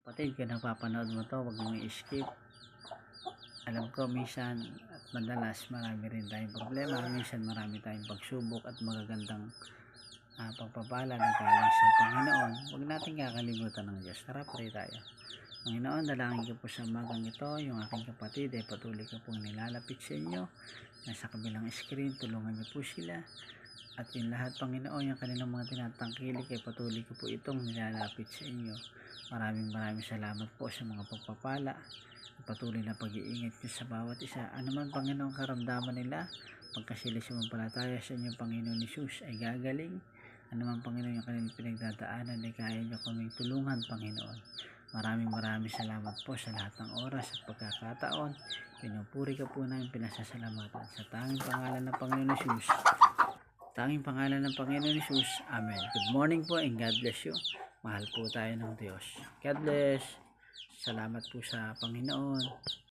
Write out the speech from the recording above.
Kapatid, kung napapanood mo to, wag mong i-skip. Alam ko minsan at madalas marami rin tayong problema, minsan marami tayong pagsubok at magagandang pagpapala na galing sa Panginoon. Huwag natin kakalimutan ng Diyos. Tara, pray tayo. Panginoon, dalangin ko po sa umagang ito, yung aking kapatid ay patuloy ko pong nilalapit sa inyo. Nasa kabilang screen, tulungan niyo po sila. At yung lahat, Panginoon, yung kanilang mga tinatangkilik ay patuloy ko po itong nilalapit sa inyo. Maraming salamat po sa mga pagpapala at patuloy na pag-iingat niyo sa bawat isa. Ano man, Panginoon, karamdaman nila, pagka sila sumampalataya sa inyo, Panginoon Jesus, ay gagaling. Ano man, Panginoon, yung kanilang pinagdadaanan ay kaya niyo kaming tulungan, Panginoon. Maraming salamat po sa lahat ng oras at pagkakataon. Pinupuri ka po namin, pinasasalamatan sa tanging pangalan ng Panginoon Jesus. Tanging pangalan ng Panginoon Jesus. Amen. Good morning po and God bless you. Mahal po tayo ng Diyos. God bless. Salamat po sa Panginoon.